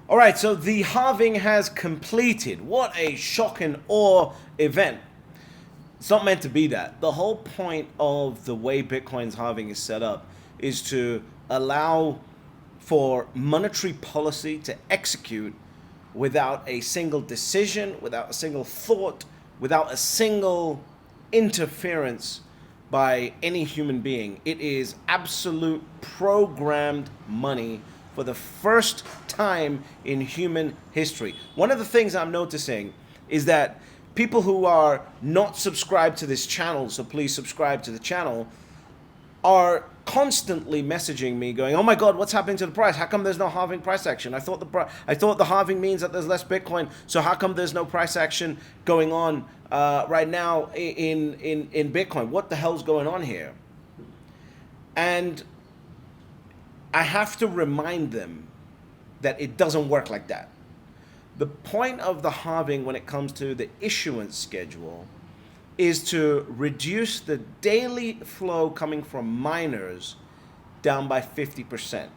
All right, so the halving has completed. What a shock and awe event. It's not meant to be that. The whole point of the way Bitcoin's halving is set up is to allow for monetary policy to execute without a single decision, without a single thought, without a single interference by any human being. It is absolute programmed money for the first time in human history. One of the things I'm noticing is that people who are not subscribed to this channel, so please subscribe to the channel, are constantly messaging me going, "Oh my God, what's happening to the price? How come there's no halving price action? I thought the halving means that there's less Bitcoin. So how come there's no price action going on right now in Bitcoin? What the hell's going on here?" And I have to remind them that it doesn't work like that. The point of the halving when it comes to the issuance schedule is to reduce the daily flow coming from miners down by 50%.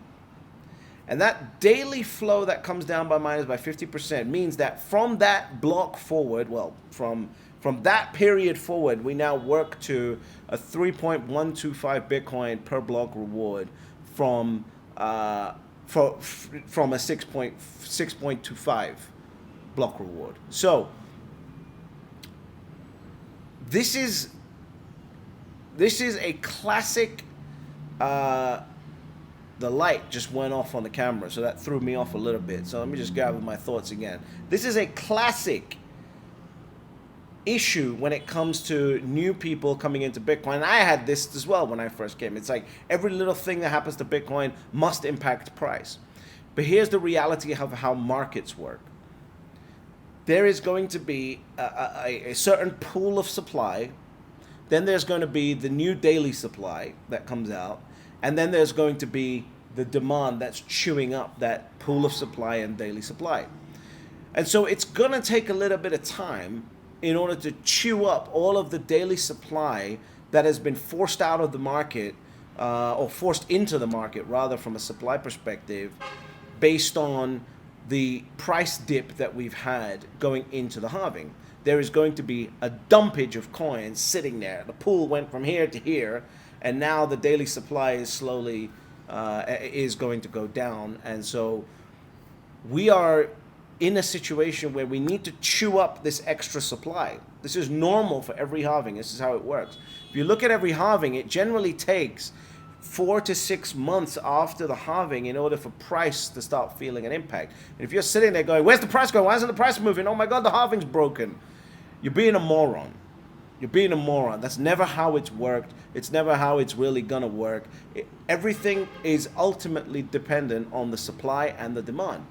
And that daily flow that comes down by miners by 50% means that from that block forward, well, from that period forward, we now work to a 3.125 Bitcoin per block reward from a 6.25 block reward. So this is a classic. The light just went off on the camera, so that threw me off a little bit. So let me just gather my thoughts again. This is a classic issue when it comes to new people coming into Bitcoin. I had this as well when I first came. It's like every little thing that happens to Bitcoin must impact price. But here's the reality of how markets work. There is going to be a certain pool of supply. Then there's going to be the new daily supply that comes out. And then there's going to be the demand that's chewing up that pool of supply and daily supply. And so it's going to take a little bit of time in order to chew up all of the daily supply that has been forced out of the market, or forced into the market rather, from a supply perspective, based on the price dip that we've had going into the halving. There is going to be a dumpage of coins sitting there. The pool went from here to here, and now the daily supply is slowly is going to go down. And so we are in a situation where we need to chew up this extra supply. This is normal for every halving. This is how it works. If you look at every halving, it generally takes 4 to 6 months after the halving in order for price to start feeling an impact. And if you're sitting there going, "Where's the price going? Why isn't the price moving? Oh my God, the halving's broken." You're being a moron. You're being a moron. That's never how it's worked. It's never how it's really gonna work. Everything is ultimately dependent on the supply and the demand.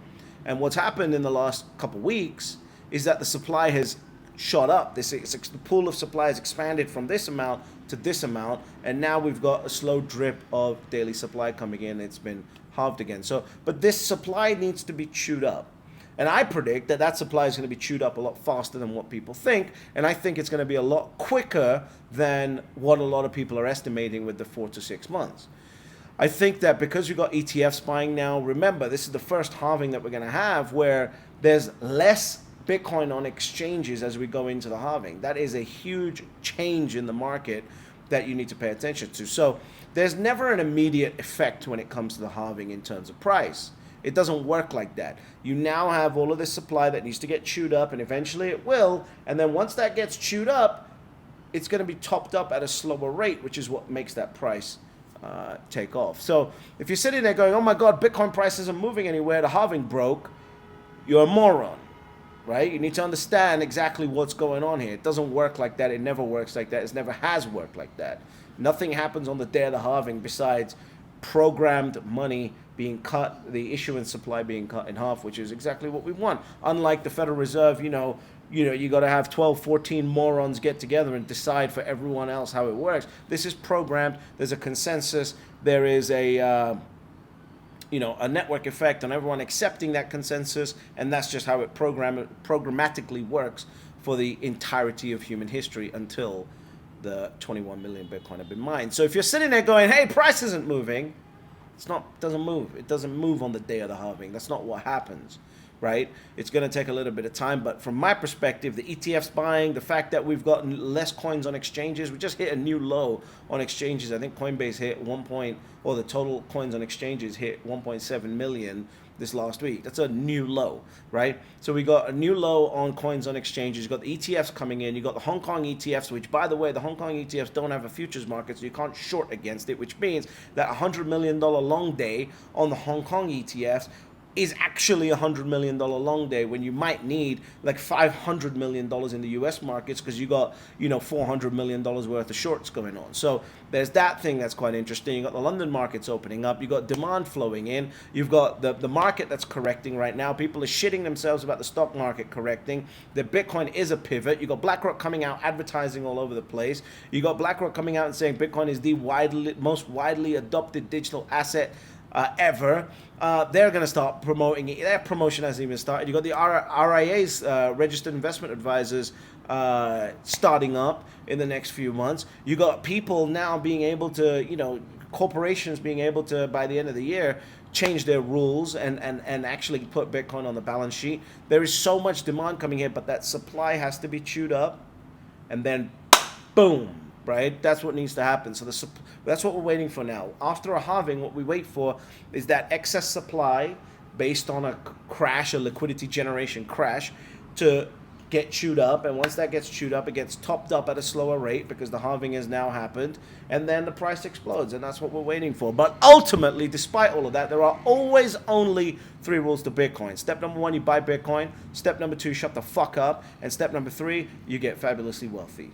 And what's happened in the last couple of weeks is that the supply has shot up. The pool of supply has expanded from this amount to this amount, and now we've got a slow drip of daily supply coming in. It's been halved again. So, but this supply needs to be chewed up. And I predict that that supply is going to be chewed up a lot faster than what people think, and I think it's going to be a lot quicker than what a lot of people are estimating with the 4 to 6 months. I think that because we've got ETFs buying now, remember, this is the first halving that we're going to have where there's less Bitcoin on exchanges as we go into the halving. That is a huge change in the market that you need to pay attention to. So there's never an immediate effect when it comes to the halving in terms of price. It doesn't work like that. You now have all of this supply that needs to get chewed up, and eventually it will. And then once that gets chewed up, it's going to be topped up at a slower rate, which is what makes that price take off. So if you're sitting there going, "Oh my God, Bitcoin price isn't moving anywhere, the halving broke," you're a moron, right? You need to understand exactly what's going on here. It doesn't work like that. It never works like that. It never has worked like that. Nothing happens on the day of the halving besides programmed money being cut, the issuance supply being cut in half, which is exactly what we want. Unlike the Federal Reserve, you got to have 12, 14 morons get together and decide for everyone else how it works. This is programmed. There's a consensus. There is a network effect on everyone accepting that consensus, and that's just how it programmatically works for the entirety of human history until the 21 million Bitcoin have been mined. So if you're sitting there going, "Hey, price isn't moving," Doesn't move. It doesn't move on the day of the halving. That's not what happens, right? It's going to take a little bit of time, but from my perspective, the ETFs buying, the fact that we've gotten less coins on exchanges, we just hit a new low on exchanges. I think Coinbase hit the total coins on exchanges hit 1.7 million this last week. That's a new low, right? So we got a new low on coins on exchanges. You got the ETFs coming in. You got the Hong Kong ETFs, which, by the way, the Hong Kong ETFs don't have a futures market, so you can't short against it, which means that $100 million long day on the Hong Kong ETFs is actually $100 million long day when you might need like $500 million in the US markets because you got, $400 million worth of shorts going on. So there's that thing that's quite interesting. You got the London markets opening up. You got demand flowing in. You've got the market that's correcting right now. People are shitting themselves about the stock market correcting. The Bitcoin is a pivot. You got BlackRock coming out advertising all over the place. You got BlackRock coming out and saying Bitcoin is the most widely adopted digital asset ever. They're going to start promoting it. Their promotion hasn't even started. You got the RIAs, registered investment advisors, starting up in the next few months. You got people now being able to, corporations being able to, by the end of the year, change their rules and actually put Bitcoin on the balance sheet. There is so much demand coming in, but that supply has to be chewed up, and then boom. Right? That's what needs to happen. So that's what we're waiting for now. After a halving, what we wait for is that excess supply based on a crash, a liquidity generation crash, to get chewed up. And once that gets chewed up, it gets topped up at a slower rate because the halving has now happened. And then the price explodes. And that's what we're waiting for. But ultimately, despite all of that, there are always only 3 rules to Bitcoin. Step number 1, you buy Bitcoin. Step number 2, shut the fuck up. And step number 3, you get fabulously wealthy.